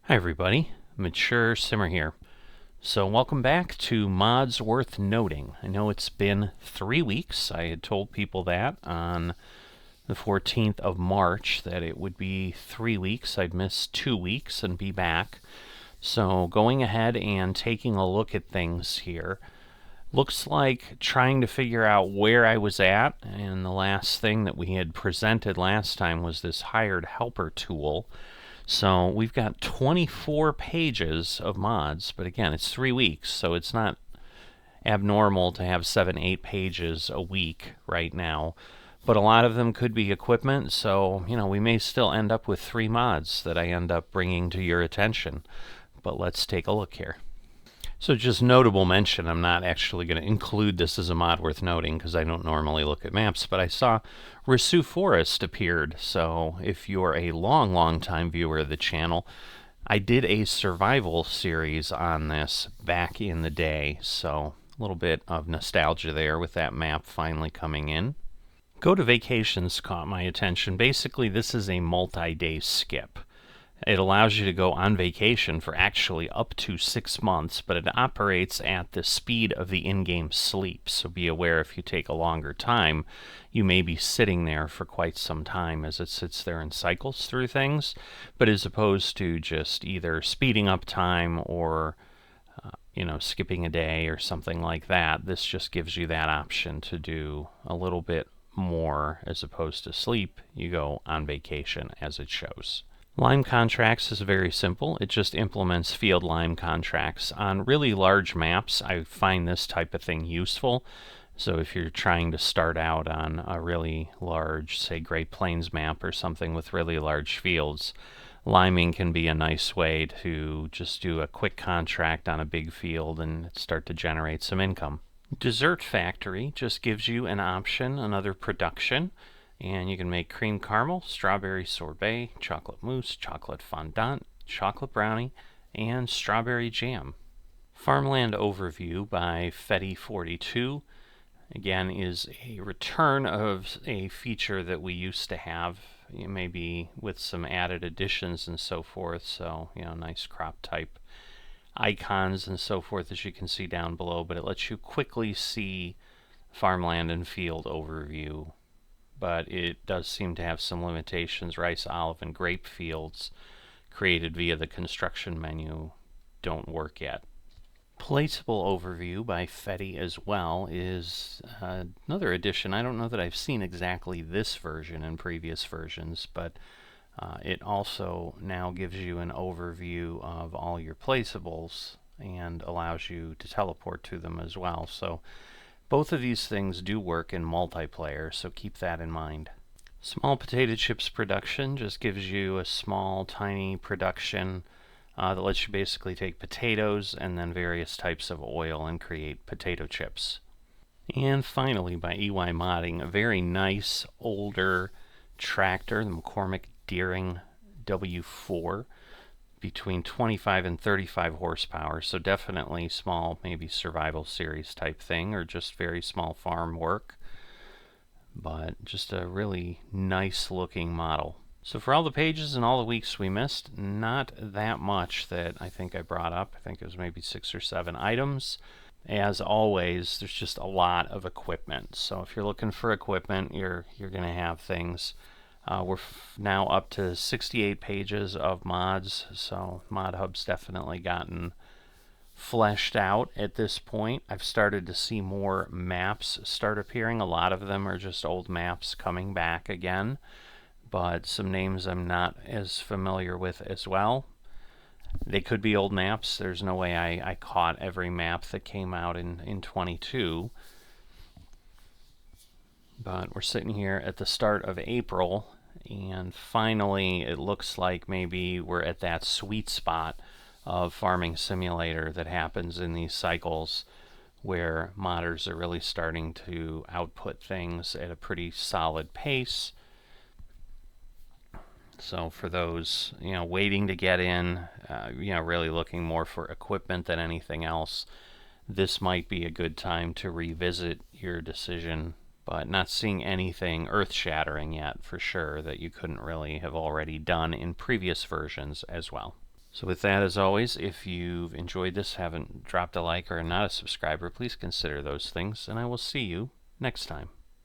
Hi everybody, Mature Simmer here. So welcome back to Mods Worth Noting. I know it's been 3 weeks. I had told people that on the 14th of March that it would be 3 weeks. I'd miss 2 weeks and be back. So going ahead and taking a look at things here. Looks like trying to figure out where I was at, and the last thing that we had presented last time was this hired helper tool. So we've got 24 pages of mods, but again, it's 3 weeks, so it's not abnormal to have 7-8 pages a week right now. But a lot of them could be equipment, so we may still end up with 3 mods that I end up bringing to your attention. But let's take a look here. So just notable mention, I'm not actually going to include this as a mod worth noting because I don't normally look at maps, but I saw Rissu Forest appeared. So if you're a long time viewer of the channel, I did a survival series on this back in the day, so a little bit of nostalgia there with that map finally coming in. Go to Vacations caught my attention. Basically, this is a multi-day skip. It allows you to go on vacation for actually up to 6 months, but it operates at the speed of the in-game sleep. So be aware if you take a longer time, you may be sitting there for quite some time as it sits there and cycles through things. But as opposed to just either speeding up time or skipping a day or something like that, this just gives you that option to do a little bit more as opposed to sleep. You go on vacation as it shows. Lime contracts is very simple. It just implements field lime contracts. On really large maps, I find this type of thing useful. So if you're trying to start out on a really large, say, Great Plains map or something with really large fields, liming can be a nice way to just do a quick contract on a big field and start to generate some income. Dessert Factory just gives you an option, another production. And you can make cream caramel, strawberry sorbet, chocolate mousse, chocolate fondant, chocolate brownie, and strawberry jam. Farmland Overview by FS25 again is a return of a feature that we used to have, maybe with some added additions and so forth. So nice crop type icons and so forth, as you can see down below, but it lets you quickly see farmland and field overview. But it does seem to have some limitations. Rice, olive, and grape fields created via the construction menu don't work yet. Placeable Overview by Fetty as well is another addition. I don't know that I've seen exactly this version in previous versions, but it also now gives you an overview of all your placeables and allows you to teleport to them as well. So both of these things do work in multiplayer, so keep that in mind. Small Potato Chips production just gives you a small, tiny production that lets you basically take potatoes and then various types of oil and create potato chips. And finally, by EY Modding, a very nice older tractor, the McCormick Deering W4. Between 25 and 35 horsepower, so definitely small, maybe survival series type thing, or just very small farm work, but just a really nice looking model. So for all the pages and all the weeks we missed, not that much that I think I brought up. I think it was maybe 6 or 7 items. As always, there's just a lot of equipment, so if you're looking for equipment, you're going to have things. We're now up to 68 pages of mods, so Mod Hub's definitely gotten fleshed out at this point. I've started to see more maps start appearing. A lot of them are just old maps coming back again, but some names I'm not as familiar with as well. They could be old maps. There's no way I caught every map that came out in 22. But we're sitting here at the start of April, and finally it looks like maybe we're at that sweet spot of Farming Simulator that happens in these cycles where modders are really starting to output things at a pretty solid pace. So for those waiting to get in, really looking more for equipment than anything else, this might be a good time to revisit your decision, but not seeing anything earth-shattering yet for sure that you couldn't really have already done in previous versions as well. So with that, as always, if you've enjoyed this, haven't dropped a like, or are not a subscriber, please consider those things, and I will see you next time.